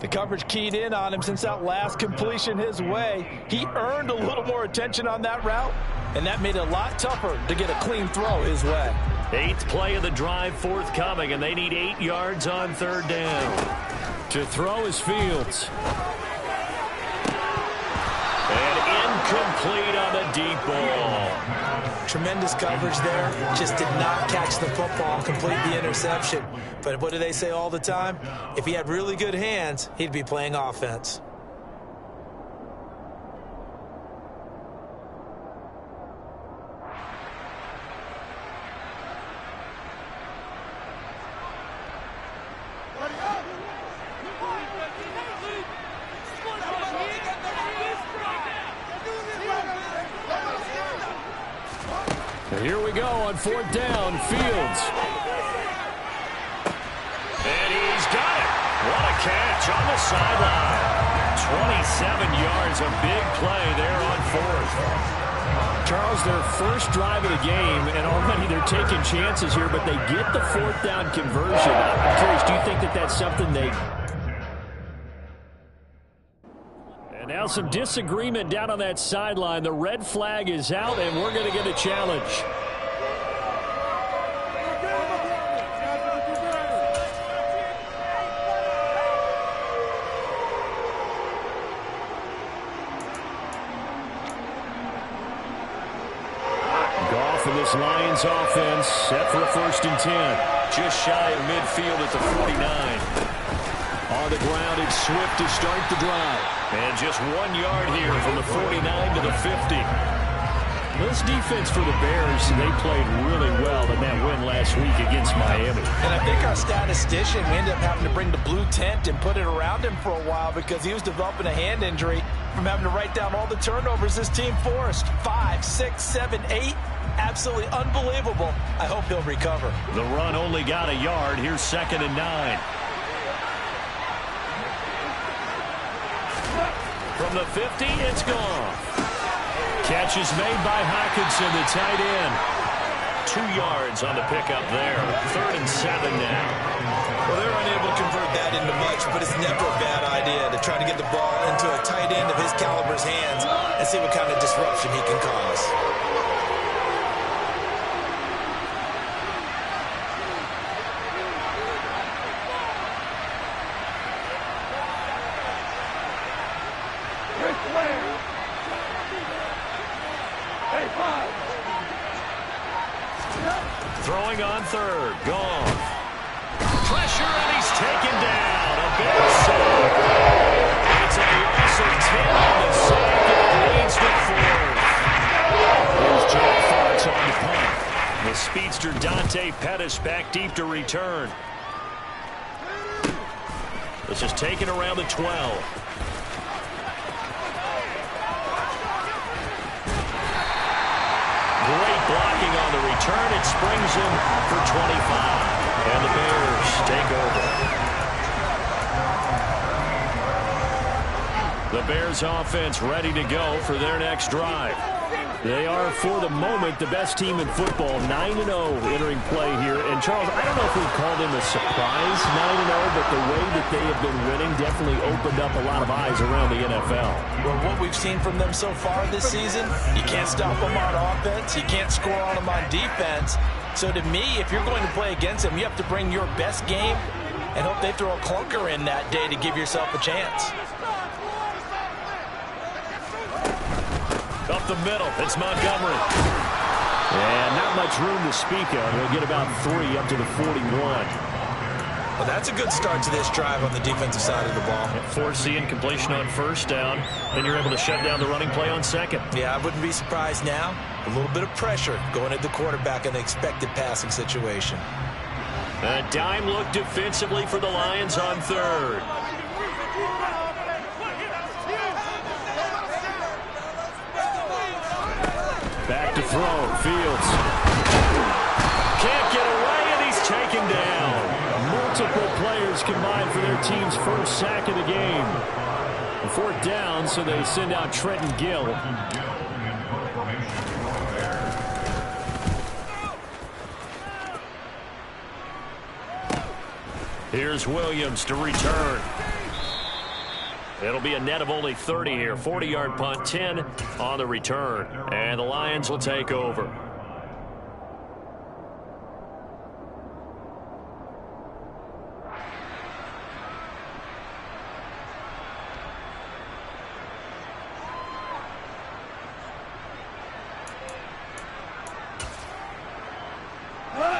The coverage keyed in on him since that last completion his way. He earned a little more attention on that route, and that made it a lot tougher to get a clean throw his way. 8th play of the drive forthcoming, and they need 8 yards on 3rd down. To throw is Fields. And incomplete on the deep ball. Tremendous coverage there. Just did not catch the football and complete the interception. But what do they say all the time? If he had really good hands, he'd be playing offense. Here we go on 4th down, Fields. And he's got it. What a catch on the sideline. 27 yards, a big play there on 4th. Charles, their first drive of the game, and already they're taking chances here, but they get the 4th down conversion. I'm curious, do you think that that's something they... And now some disagreement down on that sideline. The red flag is out, and we're going to get a challenge. Goff and this Lions offense set for a 1st and 10. Just shy of midfield at the 49. On the ground, it's Swift to start the drive. And just 1 yard here from the 49 to the 50. This defense for the Bears, they played really well in that win last week against Miami. And I think our statistician, we ended up having to bring the blue tent and put it around him for a while because he was developing a hand injury from having to write down all the turnovers this team forced. 5, 6, 7, 8. Absolutely unbelievable. I hope he'll recover. The run only got a yard. Here's 2nd and 9. From the 50, it's gone. Catch is made by Hockenson, the tight end. 2 yards on the pickup there. 3rd and 7 now. Well, they're unable to convert that into much, but it's never a bad idea to try to get the ball into a tight end of his caliber's hands and see what kind of disruption he can cause. Throwing on 3rd. Gone. Pressure, and he's taken down. A big sack. It's a loss of 10 on the sack, and it leads to 4th. Here's Jack Fox on the punt. The speedster Dante Pettis back deep to return. This is taken around the 12. Great blocking on the return. It springs him for 25. And the Bears take over. The Bears offense ready to go for their next drive. They are, for the moment, the best team in football, 9-0 entering play here. And, Charles, I don't know if we'd call them a surprise 9-0, but the way that they have been winning definitely opened up a lot of eyes around the NFL. Well, what we've seen from them so far this season, you can't stop them on offense. You can't score on them on defense. So, to me, if you're going to play against them, you have to bring your best game and hope they throw a clunker in that day to give yourself a chance. Up the middle, it's Montgomery. And not much room to speak of. He'll get about 3 up to the 41. Well, that's a good start to this drive on the defensive side of the ball. Force the incompletion on 1st down. Then you're able to shut down the running play on 2nd. Yeah, I wouldn't be surprised now. A little bit of pressure going at the quarterback in the expected passing situation. A dime look defensively for the Lions on 3rd. Back to throw. Fields. Can't get away, and he's taken down. Multiple players combined for their team's first sack of the game. 4th down, so they send out Trenton Gill. Here's Williams to return. It'll be a net of only 30 here. 40-yard punt, 10 on the return. And the Lions will take over.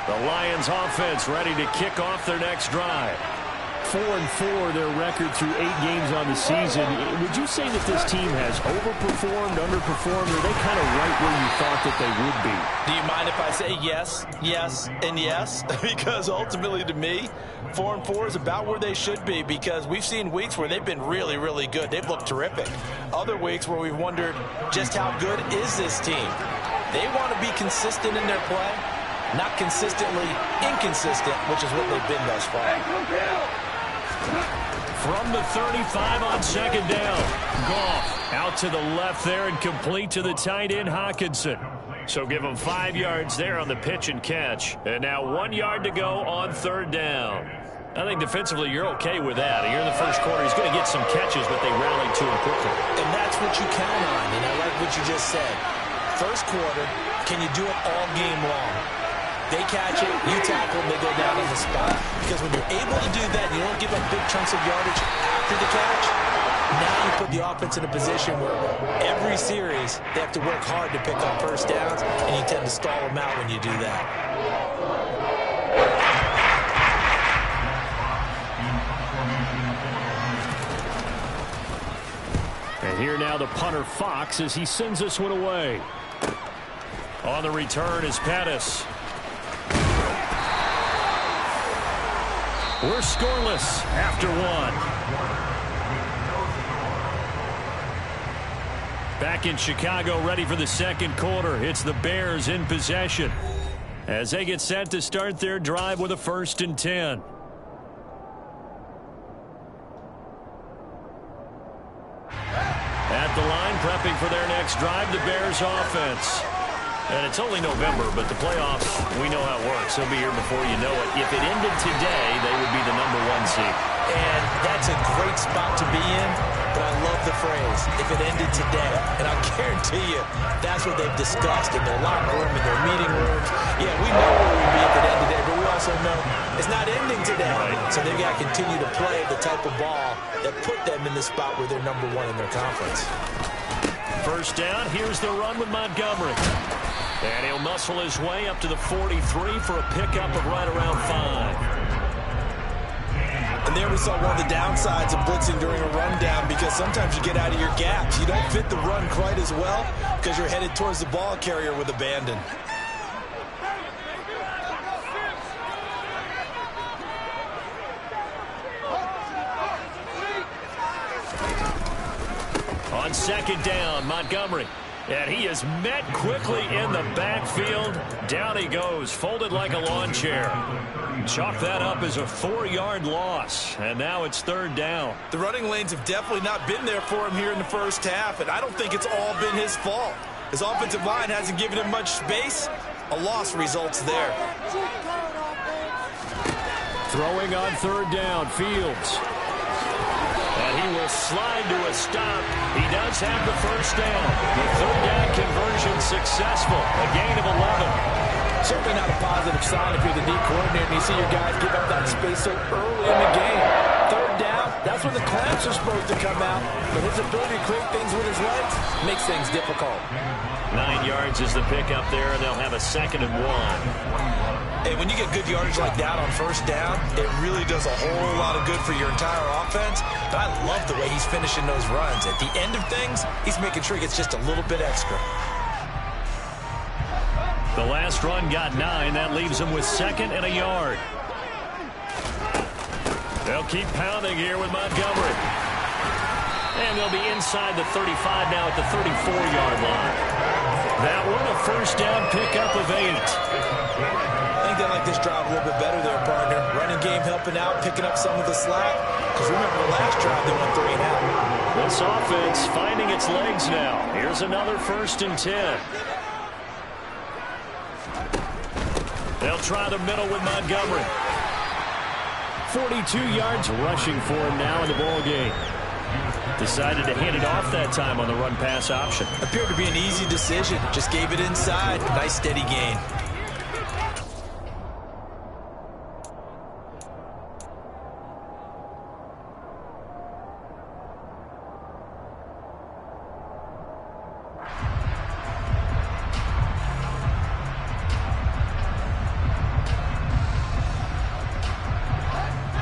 The Lions offense ready to kick off their next drive. 4-4 their record through 8 games on the season. Would you say that this team has overperformed, underperformed, or are they kind of right where you thought that they would be? Do you mind if I say yes, yes, and yes? Because ultimately to me, 4-4 is about where they should be, because we've seen weeks where they've been really, really good. They've looked terrific. Other weeks where we've wondered just how good is this team. They want to be consistent in their play, not consistently inconsistent, which is what they've been thus far. From the 35 on second down. Goff out to the left there and complete to the tight end Hockenson. So give him 5 yards there on the pitch and catch. And now 1 yard to go on third down. I think defensively you're okay with that. Here in the first quarter, he's going to get some catches, but they rallied to him quickly. And that's what you count on, and I like what you just said. First quarter, can you do it all game long? They catch it, you tackle, they go down on the spot. Because when you're able to do that, you don't give up big chunks of yardage after the catch. Now you put the offense in a position where every series they have to work hard to pick up first downs, and you tend to stall them out when you do that. And here now the punter Fox as he sends this one away. On the return is Pettis. We're scoreless after one. Back in Chicago, ready for the second quarter. It's the Bears in possession as they get set to start their drive with a 1st and 10. At the line, prepping for their next drive, the Bears offense. And it's only November, but the playoffs, we know how it works. They'll be here before you know it. If it ended today, they would be the #1 seed. And that's a great spot to be in, but I love the phrase, if it ended today. And I guarantee you, that's what they've discussed in their locker room, in their meeting rooms. Yeah, we know where we'd be if it ended today, but we also know it's not ending today. Right. So they've got to continue to play the type of ball that put them in the spot where they're #1 in their conference. First down, here's the run with Montgomery. And he'll muscle his way up to the 43 for a pickup of right around 5. And there we saw one of the downsides of blitzing during a rundown, because sometimes you get out of your gaps. You don't fit the run quite as well because you're headed towards the ball carrier with abandon. On second down, Montgomery. And he is met quickly in the backfield. Down he goes, folded like a lawn chair. Chalk that up as a 4-yard loss. And now it's third down. The running lanes have definitely not been there for him here in the first half, and I don't think it's all been his fault. His offensive line hasn't given him much space. A loss results there. Throwing on third down, Fields. And he will slide to a stop. He does have the first down. The third down conversion successful. A gain of 11. Certainly not a positive sign if you're the D coordinator and you see your guys give up that space so early in the game. Third down, that's when the clamps are supposed to come out. But his ability to create things with his legs makes things difficult. 9 yards is the pickup there, and they'll have a 2nd and 1. And when you get good yardage like that on first down, it really does a whole lot of good for your entire offense. But I love the way he's finishing those runs. At the end of things, he's making sure he gets just a little bit extra. The last run got 9. That leaves him with 2nd and a yard. They'll keep pounding here with Montgomery. And they'll be inside the 35 now at the 34-yard line. That one a first down pickup of 8. I think they like this drive a little bit better there, partner. Running game helping out, picking up some of the slack. Because remember the last drive, they went 3 and out. This offense finding its legs now. Here's another 1st and 10. They'll try the middle with Montgomery. 42 yards rushing for him now in the ball game. Decided to hand it off that time on the run-pass option. Appeared to be an easy decision. Just gave it inside. Nice steady gain.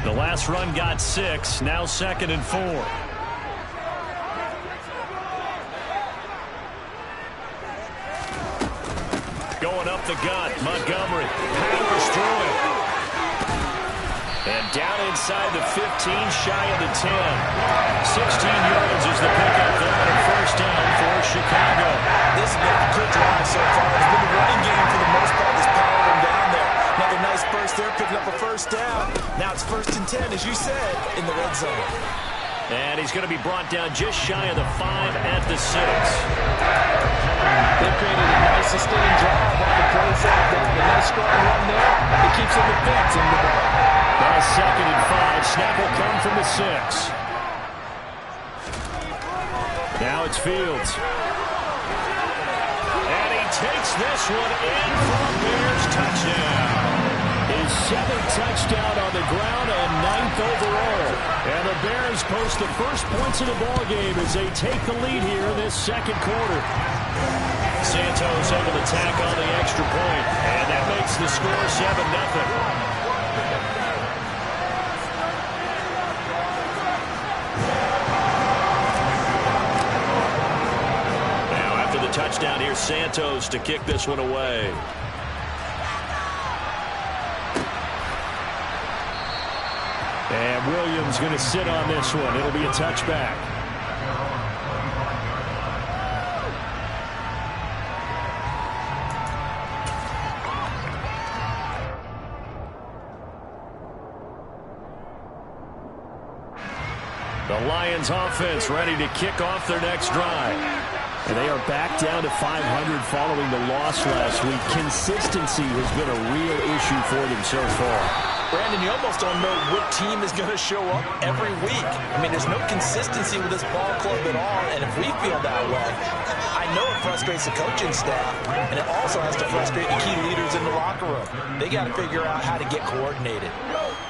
The last run got 6. Now 2nd and 4. Going up the gut. Montgomery powers through it. And down inside the 15, shy of the 10. 16 yards is the pickup there on a first down for Chicago. This has been a good drive so far. It's been a running game for the most part. Just powering down there. Another nice burst there, picking up a first down. Now it's 1st and 10, as you said, in the red zone. And he's going to be brought down just shy of the 5 at the 6. They've created a nice sustained drive off the plays out there. A nice strong run there. It keeps them advancing the ball. Now 2nd and 5. Snap will come from the 6. Now it's Fields. And he takes this one in for a Bears touchdown. His 7th touchdown on the ground and 9th overall. And the Bears post the first points of the ballgame as they take the lead here in this 2nd quarter. Santos able to tack on the extra point, and that makes the score 7-0. Touchdown here, Santos to kick this one away. And Williams going to sit on this one. It'll be a touchback. The Lions offense ready to kick off their next drive. And they are back down to 500 following the loss last week. Consistency has been a real issue for them so far. Brandon, you almost don't know what team is going to show up every week. I mean, there's no consistency with this ball club at all, and if we feel that way, I know it frustrates the coaching staff, and it also has to frustrate the key leaders in the locker room. They got to figure out how to get coordinated.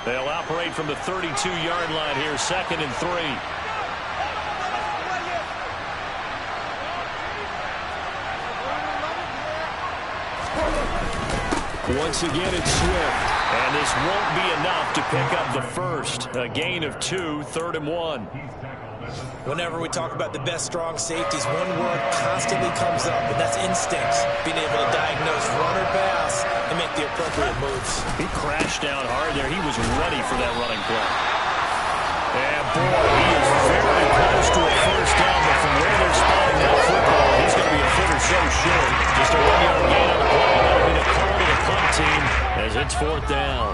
They'll operate from the 32-yard line here, 2nd and 3. Once again, it's Swift. And this won't be enough to pick up the first. A gain of 2, 3rd and 1. Whenever we talk about the best strong safeties, one word constantly comes up, and that's instincts. Being able to diagnose run or pass and make the appropriate moves. He crashed down hard there. He was ready for that running play. And boy, he is very close to a first down, but from where they're spotting that football, he's going to be a foot or so short. Just a 1-yard gain on the play. That'll be the call to the punt team as it's 4th down.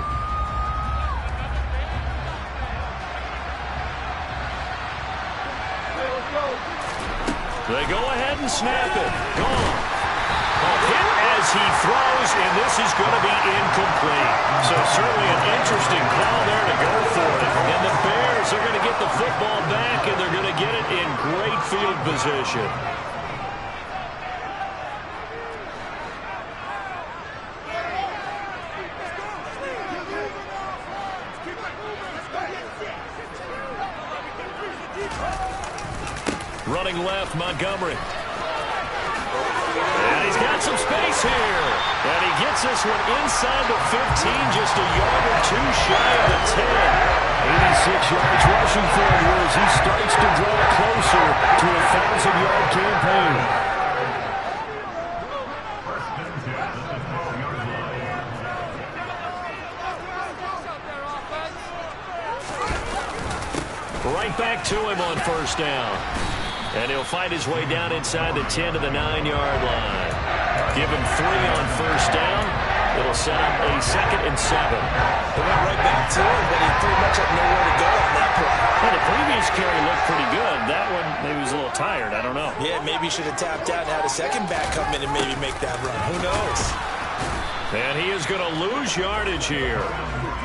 They go ahead and snap it. Gone. A hit as he throws, and this is going to be incomplete. So certainly an interesting call there to go for it. And the Bears are going to get the football back, and they're going to get it in great field position. Running left, Montgomery. And he's got some space here. And he gets this one inside the 15, just a yard or 2 shy of the 10. 86 yards rushing for him as he starts to draw closer to a 1,000-yard campaign. Right back to him on first down. And he'll find his way down inside the 10 to the 9-yard line. Give him 3 on first down. It'll set up a 2nd and 7. They went right back to him, but he pretty much had nowhere to go on that play. Well, the previous carry looked pretty good. That one, maybe he was a little tired. I don't know. Yeah, maybe he should have tapped out and had a second back come in and maybe make that run. Who knows? And he is going to lose yardage here.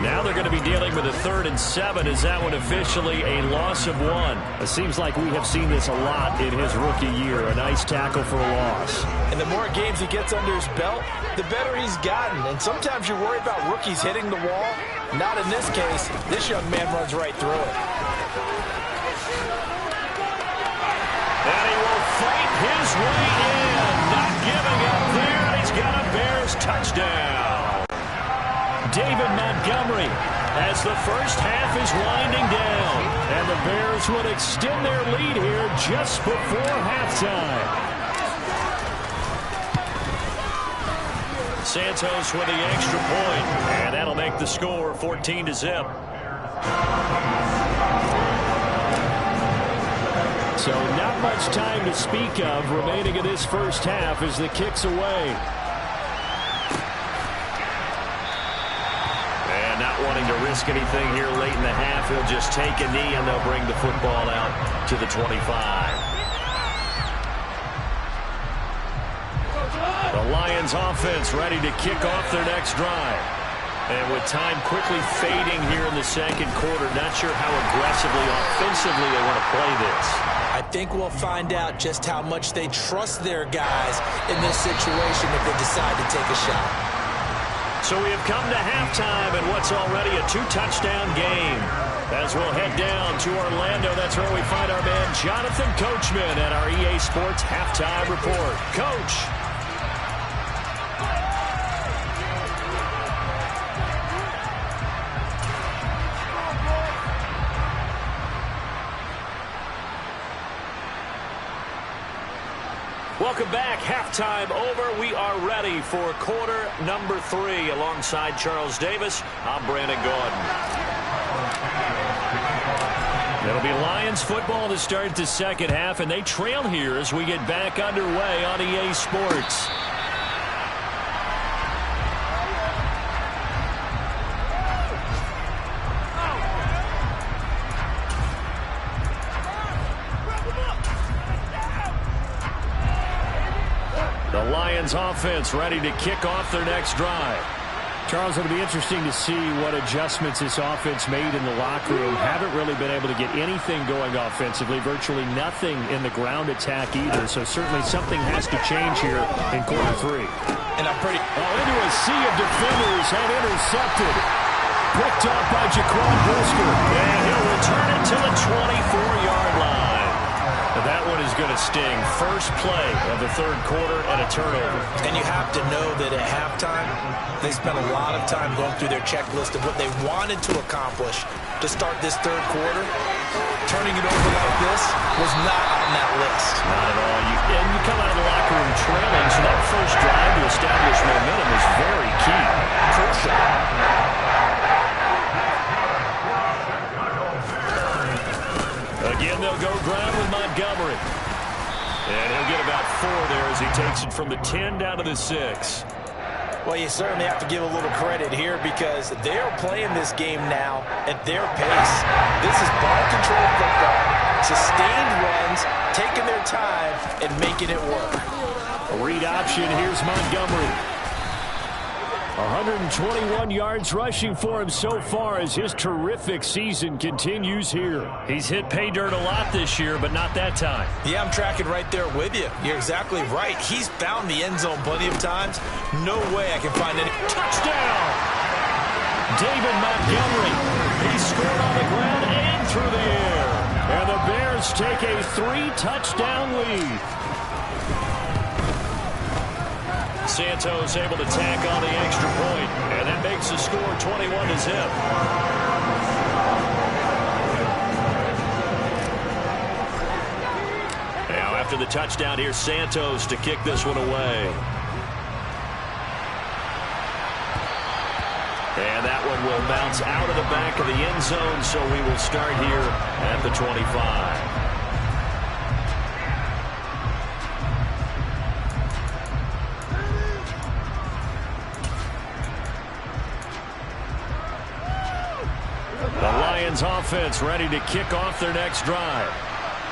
Now they're going to be dealing with a 3rd and 7. Is that one officially a loss of 1? It seems like we have seen this a lot in his rookie year. A nice tackle for a loss. And the more games he gets under his belt, the better he's gotten. And sometimes you worry about rookies hitting the wall. Not in this case. This young man runs right through it. And he will fight his way in. Not giving up there. He's got a Bears touchdown. David Montgomery as the first half is winding down. And the Bears would extend their lead here just before halftime. Santos with the extra point. And that'll make the score 14-0. So not much time to speak of remaining in this first half as the kick's away. And not wanting to risk anything here late in the half, he'll just take a knee and they'll bring the football out to the 25. The Lions offense ready to kick off their next drive. And with time quickly fading here in the second quarter, not sure how aggressively, offensively they want to play this. I think we'll find out just how much they trust their guys in this situation if they decide to take a shot. So we have come to halftime in what's already a 2-touchdown game. As we'll head down to Orlando, that's where we find our man Jonathan Coachman at our EA Sports Halftime Report. Coach. Welcome back. Halftime over. We are ready for quarter number 3. Alongside Charles Davis, I'm Brandon Gaudin. It'll be Lions football to start the second half, and they trail here as we get back underway on EA Sports. The Lions offense ready to kick off their next drive. Charles, it'll be interesting to see what adjustments this offense made in the locker room. Haven't really been able to get anything going offensively, virtually nothing in the ground attack either. So certainly something has to change here in quarter 3. And I'm pretty... into a sea of defenders and intercepted. Picked up by Jaquan Brisker. And he'll return it to the 24-yard line. That one is going to sting. First play of the third quarter and a turnover. And you have to know that at halftime, they spent a lot of time going through their checklist of what they wanted to accomplish to start this third quarter. Turning it over like this was not on that list. Not at all. You come out of the locker room trailing, so that first drive to establish momentum is very key. Crucial. Again, they'll go ground with Montgomery. And he'll get about 4 there as he takes it from the 10 down to the 6. Well, you certainly have to give a little credit here because they're playing this game now at their pace. This is ball control football, sustained runs, taking their time and making it work. A read option. Here's Montgomery. 121 yards rushing for him so far as his terrific season continues here. He's hit pay dirt a lot this year, but not that time. Yeah, I'm tracking right there with you. You're exactly right. He's found the end zone plenty of times. No way I can find any. Touchdown! David Montgomery. He scored on the ground and through the air. And the Bears take a 3-touchdown lead. Santos able to tack on the extra point, and that makes the score 21-0. Now after the touchdown, here's Santos to kick this one away. And that one will bounce out of the back of the end zone, so we will start here at the 25. The Lions offense ready to kick off their next drive.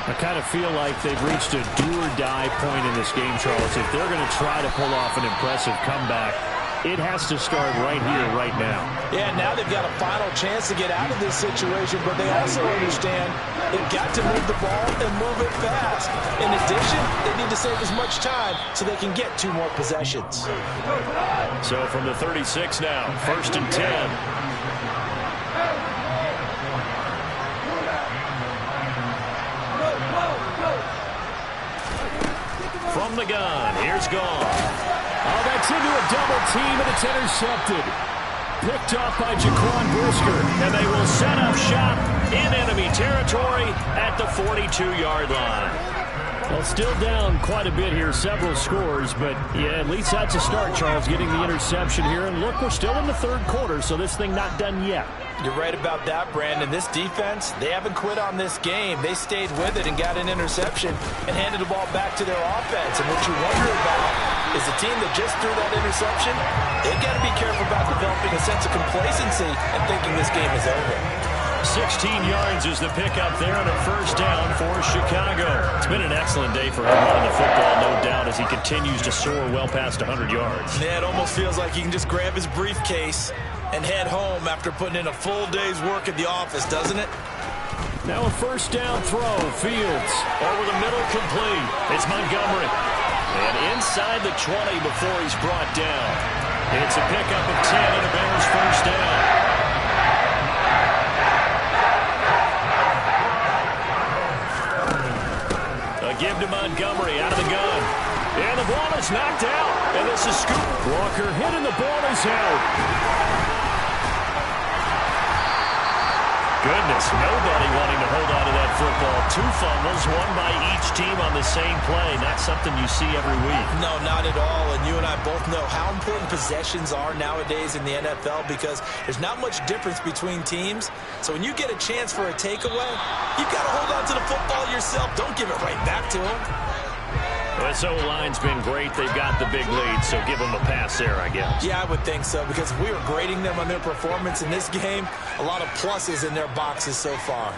I kind of feel like they've reached a do-or-die point in this game, Charles. If they're going to try to pull off an impressive comeback, It has to start right here, right now. Yeah, now they've got a final chance to get out of this situation, but they also understand they've got to move the ball and move it fast. In addition, they need to save as much time so they can get 2 more possessions. So from the 36 now, 1st and 10. From the gun, here's Gone. Oh, that's into a double team, and it's intercepted. Picked off by Jaquan Brisker. And they will set up shop in enemy territory at the 42-yard line. Well, still down quite a bit here, several scores, but yeah, at least that's a start, Charles, getting the interception here. And look, we're still in the 3rd quarter, so this thing not done yet. You're right about that, Brandon. This defense, they haven't quit on this game. They stayed with it and got an interception and handed the ball back to their offense. And what you wonder about is the team that just threw that interception, they've got to be careful about developing a sense of complacency and thinking this game is over. 16 yards is the pickup there on a 1st down for Chicago. It's been an excellent day for him running the football, no doubt, as he continues to soar well past 100 yards. Yeah, it almost feels like he can just grab his briefcase and head home after putting in a full day's work at the office, doesn't it? Now a 1st down throw. Fields. Over the middle, complete. It's Montgomery. And inside the 20 before he's brought down. It's a pickup of 10 and a Bears 1st down. Give to Montgomery out of the gun. And the ball is knocked out. And this is Scoop. Walker hit and the ball is out. Goodness, nobody wanting to hold on to that football. 2 fumbles, 1 by each team on the same play. Not something you see every week. No, not at all. And you and I both know how important possessions are nowadays in the NFL because there's not much difference between teams. So when you get a chance for a takeaway, you've got to hold on to the football yourself. Don't give it right back to them. This O-line's been great. They've got the big lead, so give them a pass there, I guess. Yeah, I would think so, because if we were grading them on their performance in this game, a lot of pluses in their boxes so far.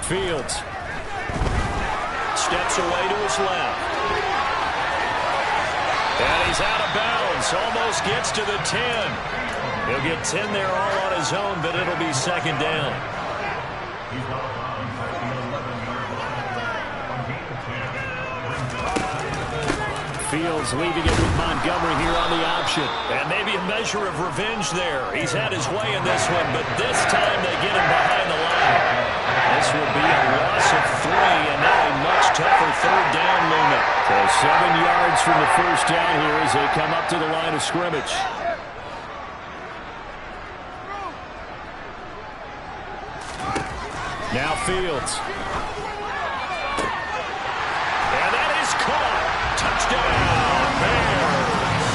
Fields steps away to his left. And he's out of bounds. Almost gets to the 10. He'll get 10 there all on his own, but it'll be 2nd down. Fields leaving it with Montgomery here on the option. And maybe a measure of revenge there. He's had his way in this one, but this time they get him behind the line. This will be a loss of 3, and now a much tougher 3rd down movement. So 7 yards from the 1st down here as they come up to the line of scrimmage. Now Fields. And that is caught. Touchdown, Bears.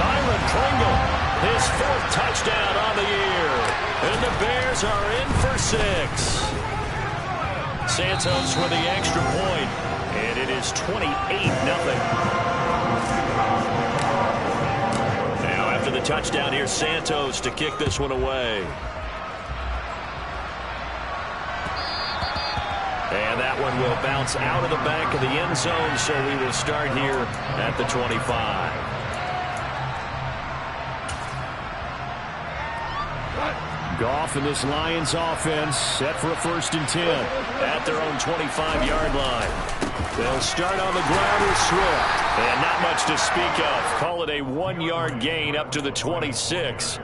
Byron Pringle, his 4th touchdown on the year. And the Bears are in for 6. Santos with the extra point. And it is 28-0. Now after the touchdown, here's Santos to kick this one away. And that one will bounce out of the back of the end zone, so we will start here at the 25. Goff and this Lions offense set for a 1st and 10. At their own 25-yard line. They'll start on the ground with Swift. And not much to speak of. Call it a 1-yard gain up to the 26.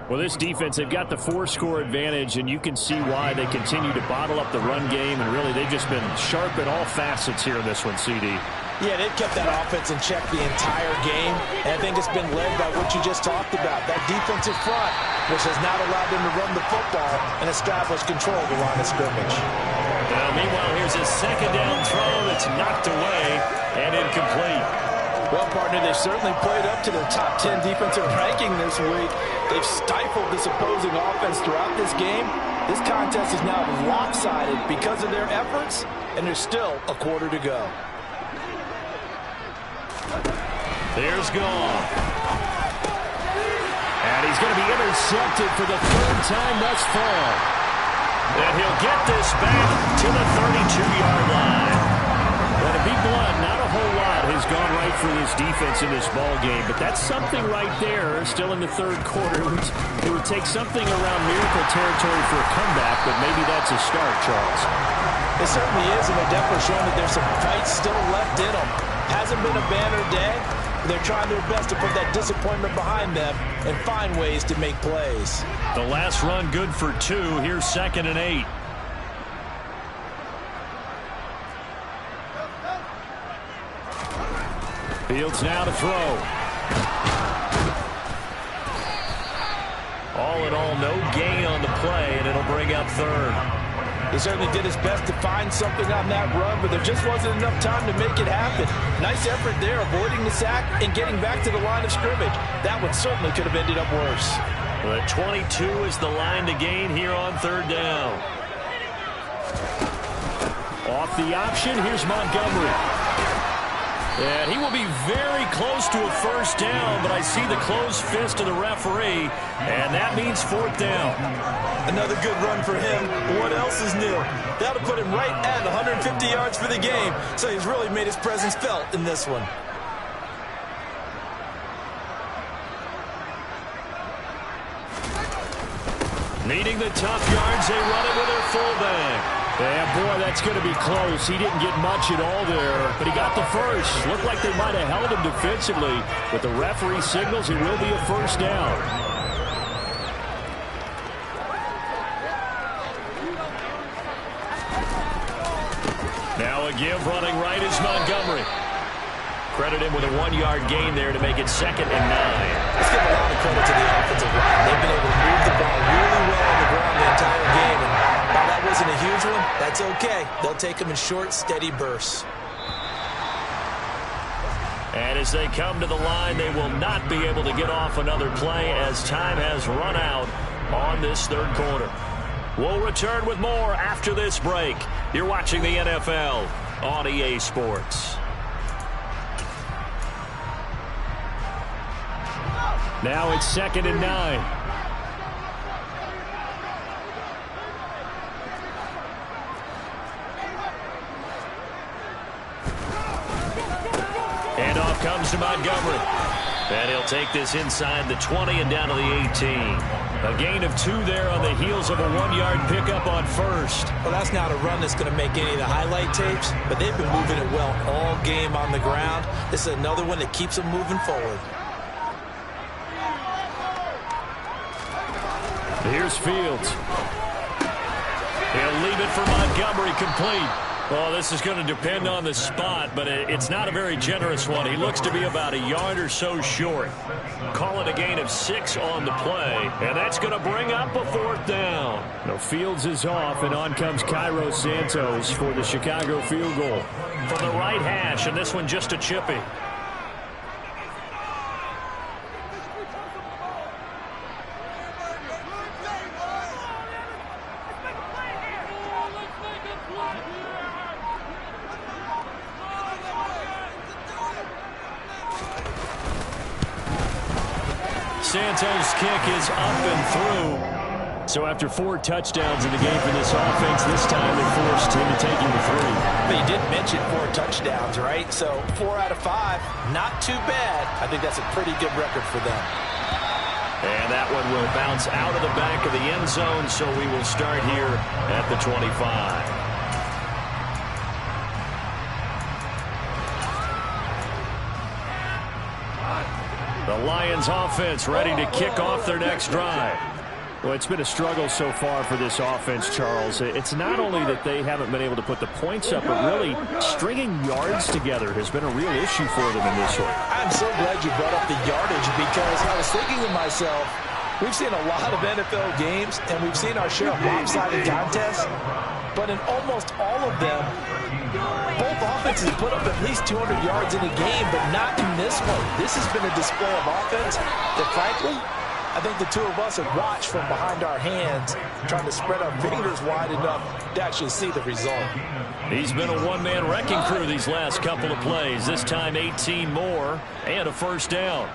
Well, this defense, they've got the 4-score advantage, and you can see why they continue to bottle up the run game, and really they've just been sharp in all facets here in this one, CD. Yeah, they've kept that offense in check the entire game, and I think it's been led by what you just talked about, that defensive front, which has not allowed them to run the football and establish control of the line of scrimmage. Now, meanwhile, here's a 2nd down throw that's knocked away and incomplete. Well, partner, they've certainly played up to their top 10 defensive ranking this week. They've stifled this opposing offense throughout this game. This contest is now lopsided because of their efforts, and there's still a quarter to go. There's Goff. And he's going to be intercepted for the 3rd time thus far. And he'll get this back to the 32-yard line. Well, to be blunt, not a whole lot has gone right for this defense in this ball game, but that's something right there. Still in the third quarter. It would take something around miracle territory for a comeback, but maybe that's a start, Charles. It certainly is, and they're definitely showing that there's some fight still left in them. Hasn't been a banner day. They're trying their best to put that disappointment behind them and find ways to make plays. The last run good for 2. Here's 2nd and 8. Fields now to throw. All in all, no gain on the play, and it'll bring up 3rd. He certainly did his best to find something on that run, but there just wasn't enough time to make it happen. Nice effort there, avoiding the sack and getting back to the line of scrimmage. That one certainly could have ended up worse. Well, 22 is the line to gain here on 3rd down. Off the option, here's Montgomery. And he will be very close to a 1st down, but I see the closed fist of the referee, and that means 4th down. Another good run for him. What else is new? That'll put him right at 150 yards for the game, so he's really made his presence felt in this one. Needing the tough yards, they run it with their fullback. Yeah, boy, that's going to be close. He didn't get much at all there, but he got the first. Looked like they might have held him defensively, but the referee signals it will be a 1st down. Now a give running right is Montgomery. Credit him with a 1-yard gain there to make it 2nd and 9. Let's give a lot of credit to the offensive line. They've been able to move the ball really well on the ground the entire game. And while that wasn't a huge one, that's okay. They'll take them in short, steady bursts. And as they come to the line, they will not be able to get off another play as time has run out on this 3rd quarter. We'll return with more after this break. You're watching the NFL on EA Sports. Now it's 2nd and 9. And off comes to Montgomery. And he'll take this inside the 20 and down to the 18. A gain of 2 there on the heels of a 1-yard pickup on 1st. Well, that's not a run that's going to make any of the highlight tapes, but they've been moving it well all game on the ground. This is another one that keeps them moving forward. Here's Fields. He'll leave it for Montgomery, complete. Well, this is going to depend on the spot, but it's not a very generous one. He looks to be about a yard or so short. Call it a gain of 6 on the play, and that's going to bring up a 4th down. Now Fields is off, and on comes Cairo Santos for the Chicago field goal. From the right hash, and this one just a chippy. Santos' kick is up and through. So after 4 touchdowns in the game for this offense, this time they forced him to take him to 3. But you did mention 4 touchdowns, right? So 4 out of 5, not too bad. I think that's a pretty good record for them. And that one will bounce out of the back of the end zone, so we will start here at the 25. The Lions offense ready to kick off their next drive. Well, it's been a struggle so far for this offense, Charles. It's not only that they haven't been able to put the points up, but really stringing yards together has been a real issue for them in this one. I'm so glad you brought up the yardage, because I was thinking to myself, we've seen a lot of NFL games, and we've seen our share of lopsided contests, but in almost all of them, both offenses put up at least 200 yards in a game, but not in this one. This has been a display of offense that, frankly, I think the two of us have watched from behind our hands, trying to spread our fingers wide enough to actually see the result. He's been a one-man wrecking crew these last couple of plays. This time 18 more and a 1st down.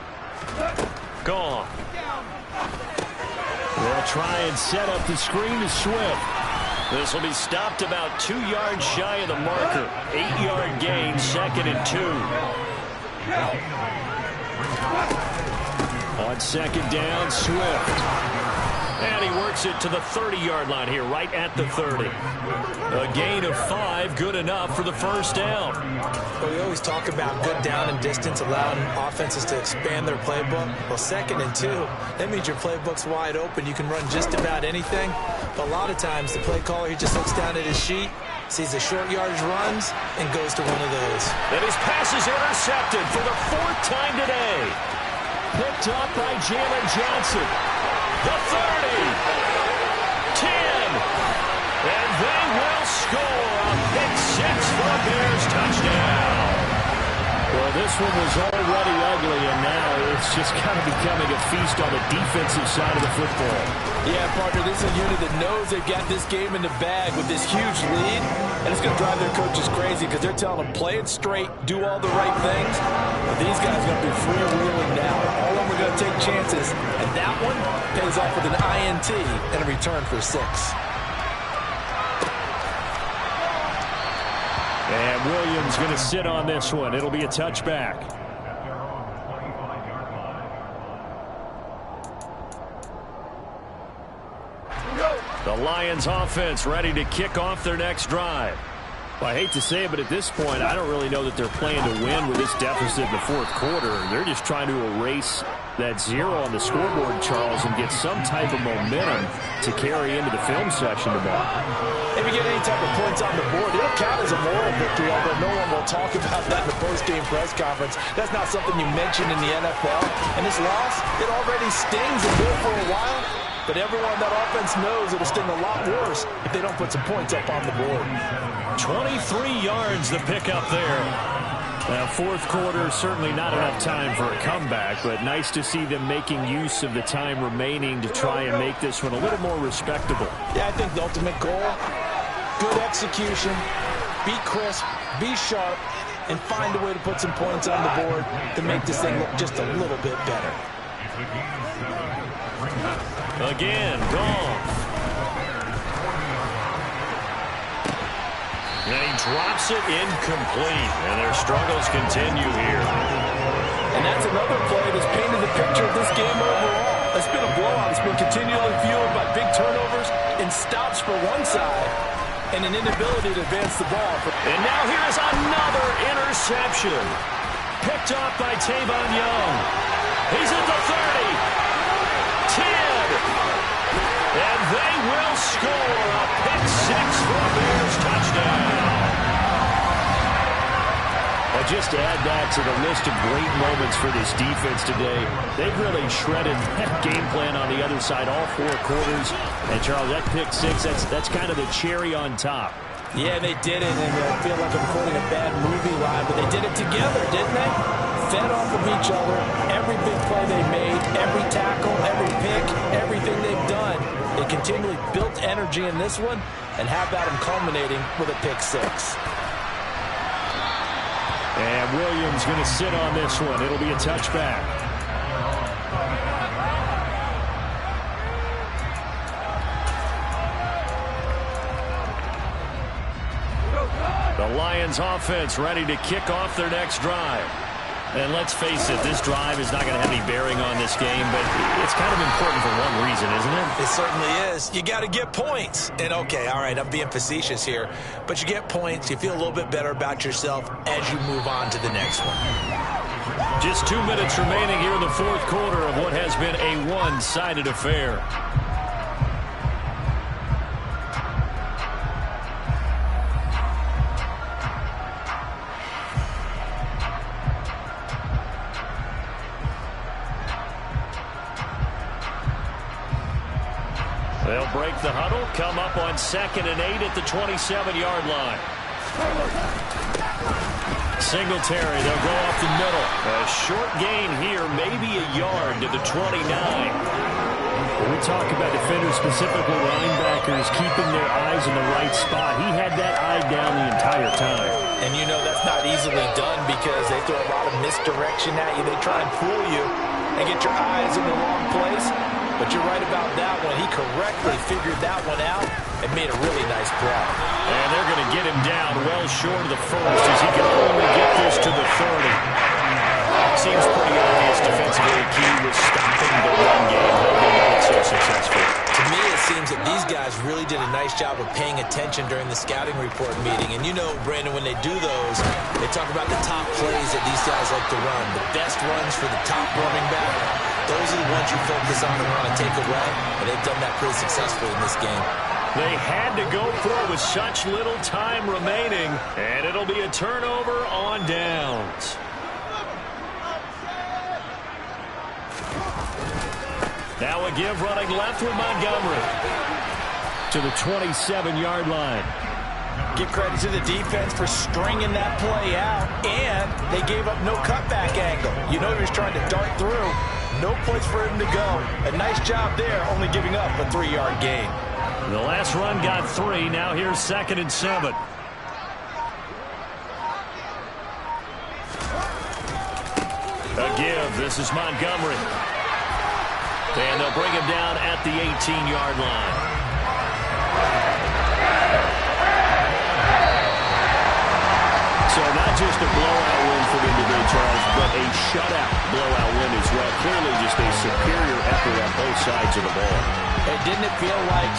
Gone. They'll try and set up the screen to Swift. This will be stopped about 2 yards shy of the marker. 8-yard gain, 2nd and 2. On 2nd down, Swift. And he works it to the 30-yard line here, right at the 30. A gain of 5, good enough for the first down. Well, we always talk about good down and distance, allowing offenses to expand their playbook. Well, 2nd and 2, that means your playbook's wide open. You can run just about anything. But a lot of times, the play caller, he just looks down at his sheet, sees the short yardage runs, and goes to one of those. And his pass is intercepted for the 4th time today. Picked up by Jalen Johnson. The 30, 10, and they will score a pick 6 for a Bears touchdown. Well, this one was already ugly, and now it's just kind of becoming a feast on the defensive side of the football. Yeah, partner, this is a unit that knows they've got this game in the bag with this huge lead, and it's going to drive their coaches crazy because they're telling them, play it straight, do all the right things. But these guys are going to be freewheeling now. All of them are going to take chances, and that one pays off with an INT and a return for 6. And Williams going to sit on this one. It'll be a touchback. The Lions offense ready to kick off their next drive. Well, I hate to say it, but at this point, I don't really know that they're playing to win with this deficit in the 4th quarter. They're just trying to erase that 0 on the scoreboard, Charles, and get some type of momentum to carry into the film session tomorrow. If you get any type of points on the board, it'll count as a moral victory, although no one will talk about that in the post-game press conference. That's not something you mention in the NFL. And this loss, it already stings and will for a while. But everyone that offense knows it'll sting a lot worse if they don't put some points up on the board. 23 yards the pickup there. Now, 4th quarter, certainly not enough time for a comeback, but nice to see them making use of the time remaining to try and make this one a little more respectable. Yeah, I think the ultimate goal, good execution, be crisp, be sharp, and find a way to put some points on the board to make this thing look just a little bit better. Again, Goff. And he drops it incomplete. And their struggles continue here. And that's another play that's painted the picture of this game overall. It's been a blowout. It's been continually fueled by big turnovers and stops for one side and an inability to advance the ball. And now here's another interception. Picked off by Tavon Young. He's at the 30. 10. And they will score a pick 6 for a Bears touchdown. Well, just to add that to the list of great moments for this defense today, they've really shredded that game plan on the other side all 4 quarters. And, Charles, that pick 6, that's kind of the cherry on top. Yeah, they did it, and I feel like I'm quoting a bad movie line, but they did it together, didn't they? Fed off of each other, every big play they made, every tackle, every pick, everything they've done. They continually built energy in this one, and how about them culminating with a pick 6? And Williams going to sit on this one. It'll be a touchback. The Lions offense ready to kick off their next drive. And let's face it, this drive is not going to have any bearing on this game, but it's kind of important for one reason, isn't it? It certainly is. You got to get points. And, okay, all right, I'm being facetious here, but you get points, you feel a little bit better about yourself as you move on to the next one. Just 2 minutes remaining here in the 4th quarter of what has been a one-sided affair. They'll break the huddle, come up on 2nd and 8 at the 27-yard line. Singletary, they'll go off the middle. A short gain here, maybe a yard to the 29. When we talk about defenders, specifically linebackers, keeping their eyes in the right spot, he had that eye down the entire time. And you know that's not easily done because they throw a lot of misdirection at you. They try and fool you and get your eyes in the wrong place. But you're right about that one. He correctly figured that one out and made a really nice play. And they're going to get him down well short of the first as he can only get this to the 30. Seems pretty obvious defensively the key was stopping the run game. How they got it so successful. To me, it seems that these guys really did a nice job of paying attention during the scouting report meeting. And you know, Brandon, when they do those, they talk about the top plays that these guys like to run. The best runs for the top running back. Those are the ones you focus on and want to take away. And they've done that pretty successfully in this game. They had to go for it with such little time remaining. And it'll be a turnover on downs. Now a give running left with Montgomery to the 27-yard line. Give credit to the defense for stringing that play out, and they gave up no cutback angle. You know he was trying to dart through. No place for him to go. A nice job there, only giving up a 3-yard gain. The last run got 3. Now here's 2nd and 7. A give. This is Montgomery. And they'll bring him down at the 18-yard line. So not just a blowout win for them today, Charles, but a shutout blowout win as well. Clearly just a superior effort on both sides of the ball. And didn't it feel like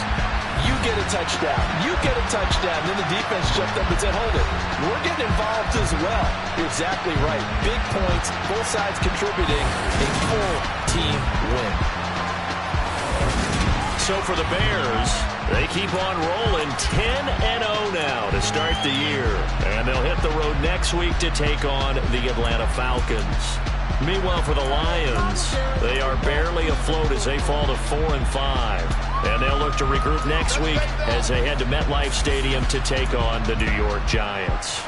you get a touchdown, you get a touchdown, then the defense jumped up and said, hold it, we're getting involved as well. You're exactly right. Big points, both sides contributing, a full team win. So for the Bears, they keep on rolling 10-0 now to start the year. And they'll hit the road next week to take on the Atlanta Falcons. Meanwhile, for the Lions, they are barely afloat as they fall to 4-5. And they'll look to regroup next week as they head to MetLife Stadium to take on the New York Giants.